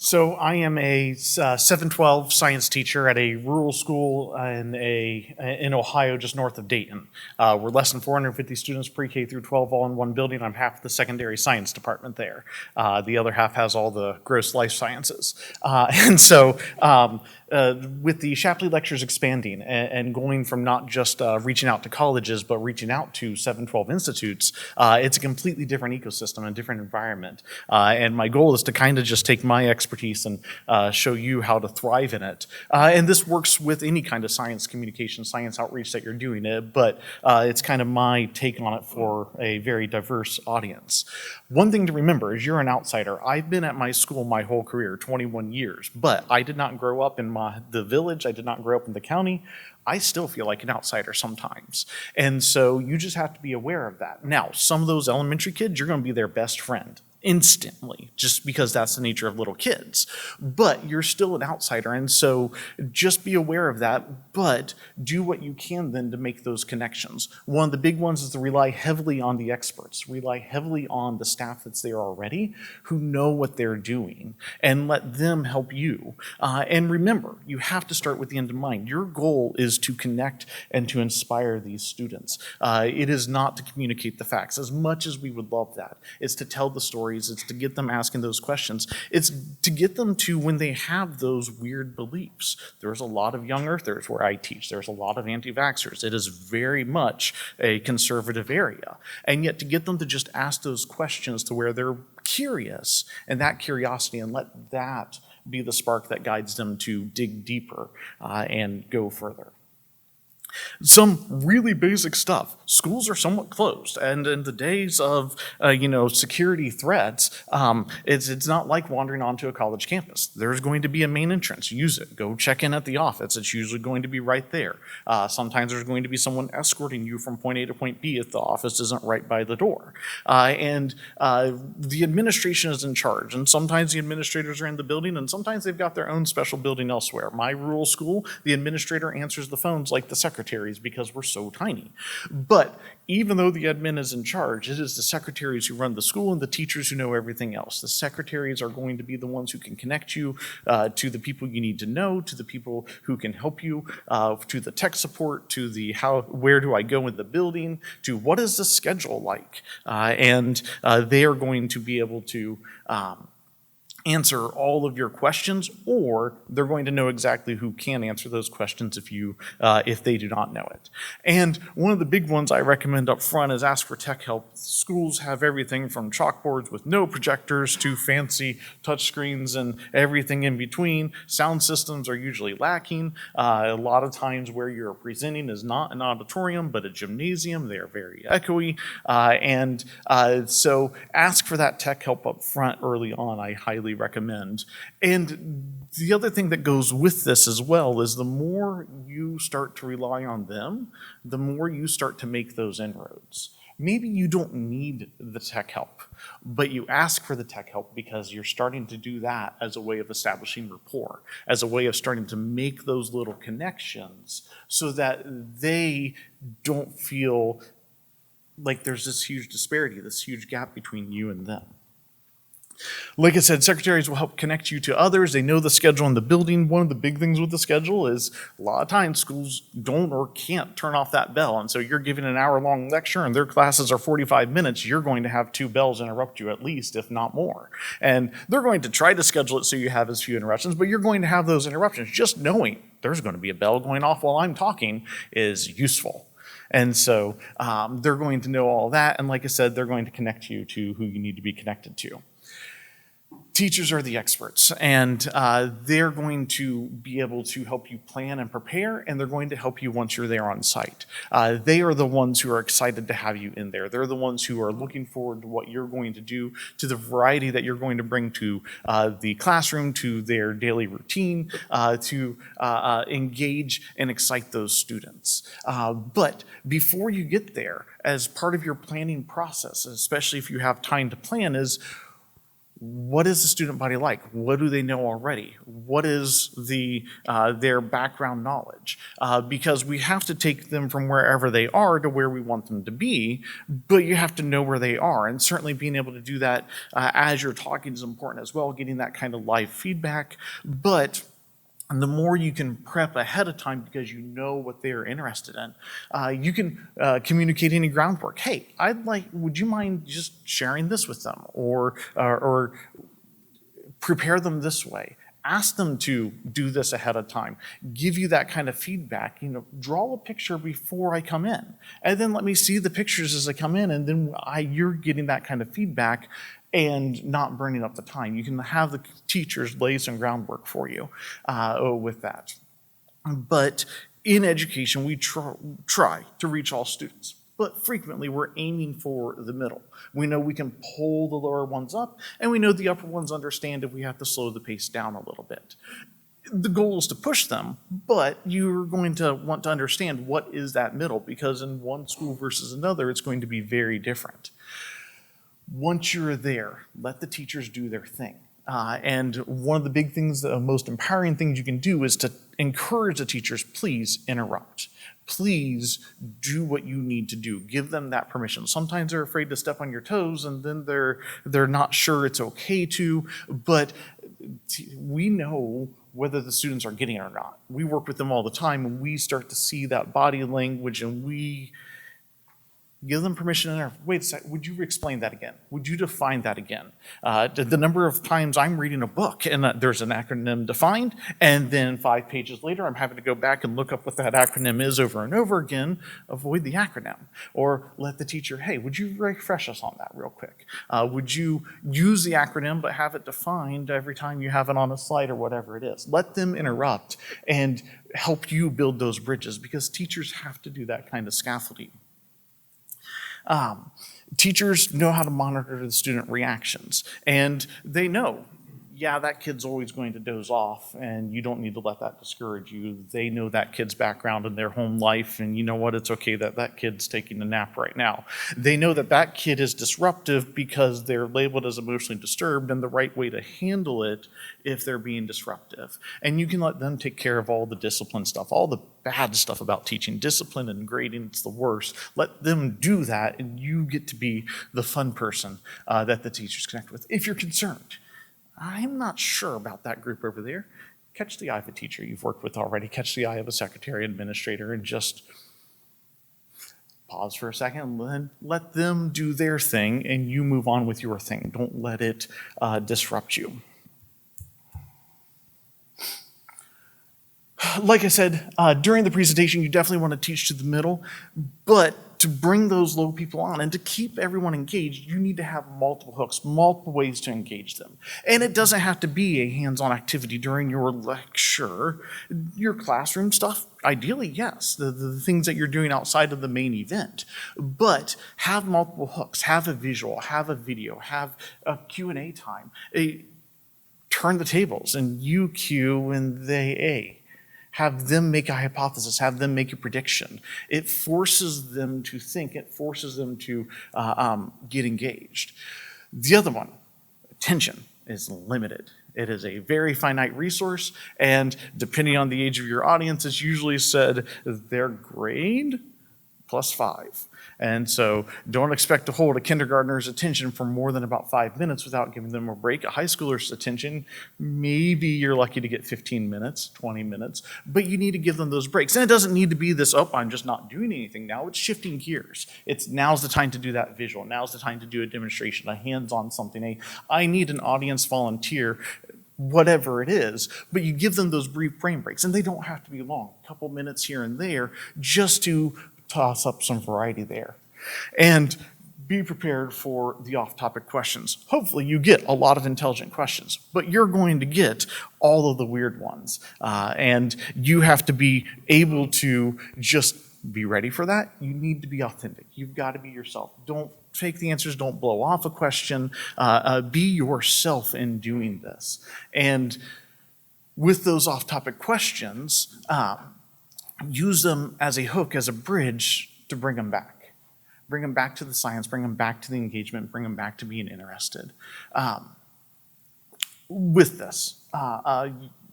So I am a 712 science teacher at a rural school in Ohio, just north of Dayton. We're less than 450 students, pre-K through 12, all in one building. I'm half the secondary science department there. The other half has all the gross life sciences. With the Shapley Lectures expanding and going from not just reaching out to colleges, but reaching out to 712 institutes, it's a completely different ecosystem and different environment. And my goal is to kind of just take my expertise and show you how to thrive in it. And this works with any kind of science communication, science outreach that you're doing it, but it's kind of my take on it for a very diverse audience. One thing to remember is you're an outsider. I've been at my school my whole career, 21 years, but I did not grow up in the village. I did not grow up in the county. I still feel like an outsider sometimes. And so you just have to be aware of that. Now, some of those elementary kids, you're going to be their best friend instantly, just because that's the nature of little kids. But you're still an outsider, and so just be aware of that, but do what you can then to make those connections. One of the big ones is to rely heavily on the experts, rely heavily on the staff that's there already, who know what they're doing, and let them help you. And remember, you have to start with the end in mind. Your goal is to connect and to inspire these students. It is not to communicate the facts, as much as we would love that. It's to tell the story. It's to get them asking those questions. It's to get them to when they have those weird beliefs. There's a lot of young earthers where I teach. There's a lot of anti-vaxxers. It is very much a conservative area. And yet to get them to just ask those questions to where they're curious, and that curiosity, and let that be the spark that guides them to dig deeper and go further. Some really basic stuff. Schools are somewhat closed, and in the days of security threats, it's not like wandering onto a college campus. There's going to be a main entrance. Use it. Go check in at the office. It's usually going to be right there. Sometimes there's going to be someone escorting you from point A to point B if the office isn't right by the door. And the administration is in charge, and sometimes the administrators are in the building, and sometimes they've got their own special building elsewhere. My rural school, the administrator answers the phones like the secretaries because we're so tiny. But even though the admin is in charge, it is the secretaries who run the school and the teachers who know everything else. The secretaries are going to be the ones who can connect you to the people you need to know, to the people who can help you, to the tech support, to the where do I go in the building, to what is the schedule like. And they are going to be able to answer all of your questions, or they're going to know exactly who can answer those questions if they do not know it. And one of the big ones I recommend up front is ask for tech help. Schools have everything from chalkboards with no projectors to fancy touchscreens and everything in between. Sound systems are usually lacking. A lot of times where you're presenting is not an auditorium, but a gymnasium. They are very echoey. So ask for that tech help up front early on. I highly recommend. And the other thing that goes with this as well is the more you start to rely on them, the more you start to make those inroads. Maybe you don't need the tech help, but you ask for the tech help because you're starting to do that as a way of establishing rapport, as a way of starting to make those little connections so that they don't feel like there's this huge disparity, this huge gap between you and them. Like I said, secretaries will help connect you to others. They know the schedule in the building. One of the big things with the schedule is a lot of times schools don't or can't turn off that bell. And so you're giving an hour-long lecture and their classes are 45 minutes. You're going to have 2 bells interrupt you at least, if not more. And they're going to try to schedule it so you have as few interruptions, but you're going to have those interruptions. Just knowing there's going to be a bell going off while I'm talking is useful. And so they're going to know all that. And like I said, they're going to connect you to who you need to be connected to. Teachers are the experts, and they're going to be able to help you plan and prepare, and they're going to help you once you're there on site. They are the ones who are excited to have you in there. They're the ones who are looking forward to what you're going to do, to the variety that you're going to bring to the classroom, to their daily routine, to engage and excite those students. But before you get there, as part of your planning process, especially if you have time to plan, is What is the student body like? What do they know already? What is their background knowledge? Because we have to take them from wherever they are to where we want them to be, but you have to know where they are. And certainly being able to do that as you're talking is important as well, getting that kind of live feedback. But and the more you can prep ahead of time because you know what they're interested in, you can communicate any groundwork. Hey, would you mind just sharing this with them, or prepare them this way? Ask them to do this ahead of time. Give you that kind of feedback. Draw a picture before I come in, and then let me see the pictures as I come in, and then you're getting that kind of feedback and not burning up the time. You can have the teachers lay some groundwork for you with that. But in education, we try to reach all students, but frequently we're aiming for the middle. We know we can pull the lower ones up, and we know the upper ones understand if we have to slow the pace down a little bit. The goal is to push them, but you're going to want to understand what is that middle, because in one school versus another, it's going to be very different. Once you're there, let the teachers do their thing. And one of the big things, the most empowering things you can do is to encourage the teachers, please interrupt. Please do what you need to do. Give them that permission. Sometimes they're afraid to step on your toes, and then they're not sure it's okay to, but we know whether the students are getting it or not. We work with them all the time, and we start to see that body language, and we give them permission to wait a second, would you explain that again? Would you define that again? The number of times I'm reading a book and there's an acronym defined, and then 5 pages later I'm having to go back and look up what that acronym is over and over again, avoid the acronym. Or let the teacher, hey, would you refresh us on that real quick? Would you use the acronym but have it defined every time you have it on a slide or whatever it is? Let them interrupt and help you build those bridges, because teachers have to do that kind of scaffolding. Teachers know how to monitor the student reactions, and they know, yeah, that kid's always going to doze off, and you don't need to let that discourage you. They know that kid's background and their home life, and you know what, it's okay that that kid's taking a nap right now. They know that that kid is disruptive because they're labeled as emotionally disturbed, and the right way to handle it if they're being disruptive. And you can let them take care of all the discipline stuff, all the bad stuff about teaching. Discipline and grading, it's the worst. Let them do that, and you get to be the fun person that the teachers connect with. If you're concerned, I'm not sure about that group over there, catch the eye of a teacher you've worked with already, catch the eye of a secretary, administrator, and just pause for a second and let them do their thing, and you move on with your thing. Don't let it disrupt you. Like I said, during the presentation, you definitely want to teach to the middle, but to bring those low people on and to keep everyone engaged, you need to have multiple hooks, multiple ways to engage them. And it doesn't have to be a hands-on activity during your lecture. Your classroom stuff, ideally, yes, the things that you're doing outside of the main event. But have multiple hooks, have a visual, have a video, have a Q&A time. Turn the tables, and you Q and they A. Have them make a hypothesis, have them make a prediction. It forces them to think, it forces them to get engaged. The other one, attention, is limited. It is a very finite resource, and depending on the age of your audience, it's usually said their grade plus 5. And so don't expect to hold a kindergartner's attention for more than about 5 minutes without giving them a break. A high schooler's attention, maybe you're lucky to get 15 minutes, 20 minutes, but you need to give them those breaks. And it doesn't need to be this, oh, I'm just not doing anything now. It's shifting gears. Now's the time to do that visual. Now's the time to do a demonstration, a hands-on something. I need an audience volunteer, whatever it is, but you give them those brief brain breaks, and they don't have to be long, a couple minutes here and there, just to toss up some variety there. And be prepared for the off-topic questions. Hopefully you get a lot of intelligent questions, but you're going to get all of the weird ones. And you have to be able to just be ready for that. You need to be authentic. You've got to be yourself. Don't fake the answers. Don't blow off a question. Be yourself in doing this. And with those off-topic questions, use them as a hook, as a bridge to bring them back. Bring them back to the science, bring them back to the engagement, bring them back to being interested. with this,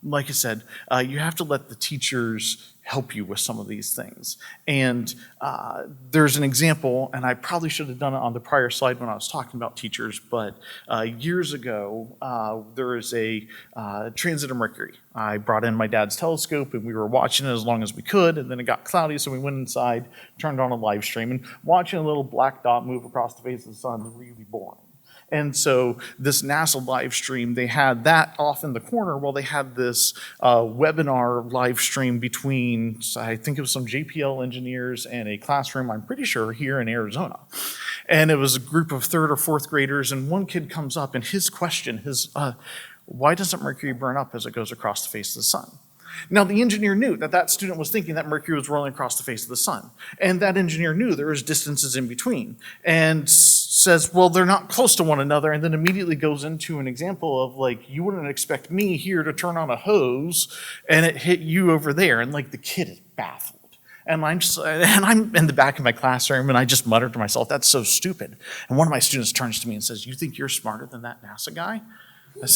like I said, you have to let the teachers help you with some of these things. And there's an example, and I probably should have done it on the prior slide when I was talking about teachers, but years ago, there was a transit of Mercury. I brought in my dad's telescope, and we were watching it as long as we could, and then it got cloudy, so we went inside, turned on a live stream, and watching a little black dot move across the face of the sun was really boring. And so this NASA live stream, they had that off in the corner while they had this webinar live stream between, I think it was some JPL engineers and a classroom, I'm pretty sure, here in Arizona. And it was a group of third or fourth graders, and one kid comes up, and his question is, why doesn't Mercury burn up as it goes across the face of the sun? Now, the engineer knew that that student was thinking that Mercury was rolling across the face of the sun. And that engineer knew there was distances in between and says, well, they're not close to one another, and then immediately goes into an example of, like, you wouldn't expect me here to turn on a hose and it hit you over there. And, like, the kid is baffled. And I'm in the back of my classroom, and I just muttered to myself, that's so stupid. And one of my students turns to me and says, you think you're smarter than that NASA guy? I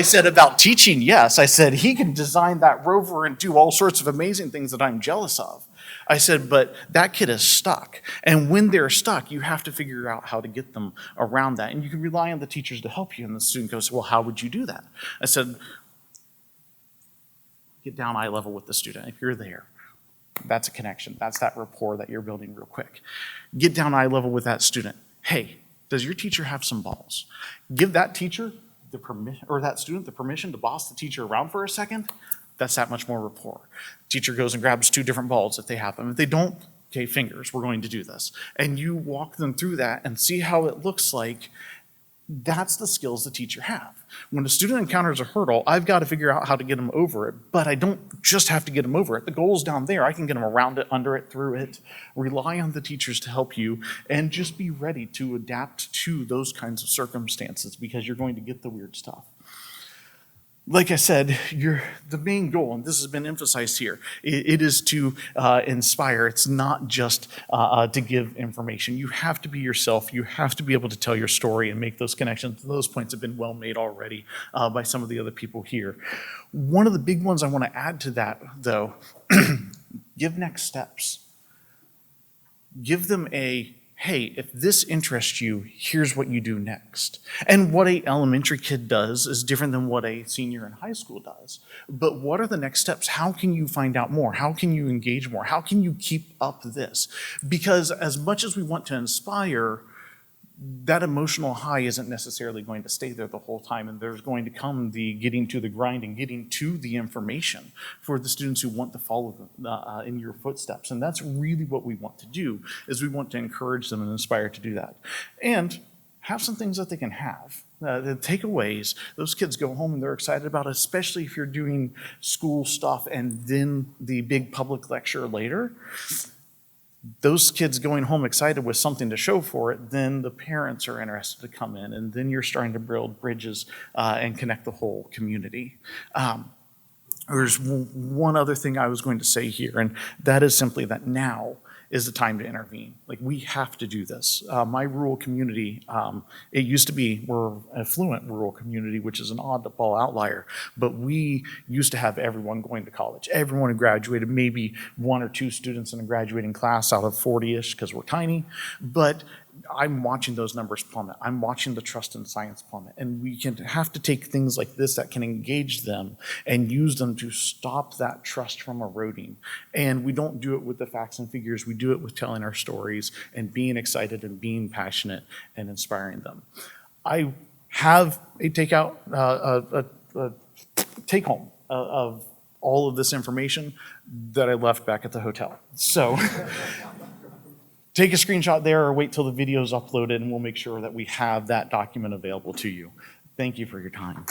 said, about teaching, yes. I said, he can design that rover and do all sorts of amazing things that I'm jealous of. I said, but that kid is stuck. And when they're stuck, you have to figure out how to get them around that. And you can rely on the teachers to help you. And the student goes, well, how would you do that? I said, get down eye level with the student. If you're there, that's a connection. That's that rapport that you're building real quick. Get down eye level with that student. Hey, does your teacher have some balls? Give that teacher the permission, or that student the permission to boss the teacher around for a second. That's that much more rapport. Teacher goes and grabs 2 different balls if they have them. If they don't, okay, fingers, we're going to do this. And you walk them through that and see how it looks like. That's the skills the teacher have. When a student encounters a hurdle, I've got to figure out how to get them over it, but I don't just have to get them over it. The goal's down there. I can get them around it, under it, through it. Rely on the teachers to help you, and just be ready to adapt to those kinds of circumstances, because you're going to get the weird stuff. Like I said, the main goal, and this has been emphasized here, it is to inspire. It's not just to give information. You have to be yourself. You have to be able to tell your story and make those connections. Those points have been well made already by some of the other people here. One of the big ones I want to add to that, though, give next steps. Give them hey, if this interests you, here's what you do next. And what an elementary kid does is different than what a senior in high school does. But what are the next steps? How can you find out more? How can you engage more? How can you keep up this? Because as much as we want to inspire, that emotional high isn't necessarily going to stay there the whole time, and there's going to come the getting to the grind and getting to the information for the students who want to follow in your footsteps. And that's really what we want to do, is we want to encourage them and inspire to do that. And have some things that they can have. The takeaways, those kids go home and they're excited about it, especially if you're doing school stuff and then the big public lecture later. Those kids going home excited with something to show for it, then the parents are interested to come in, and then you're starting to build bridges and connect the whole community. There's one other thing I was going to say here, and that is simply that now is the time to intervene. Like, we have to do this. My rural community, it used to be, we're an affluent rural community, which is an oddball outlier, but we used to have everyone going to college. Everyone who graduated, maybe 1 or 2 students in a graduating class out of 40-ish, because we're tiny, but I'm watching those numbers plummet. I'm watching the trust in science plummet. And we can have to take things like this that can engage them and use them to stop that trust from eroding. And we don't do it with the facts and figures. We do it with telling our stories and being excited and being passionate and inspiring them. I have a take home of all of this information that I left back at the hotel. So take a screenshot there or wait till the video is uploaded, and we'll make sure that we have that document available to you. Thank you for your time.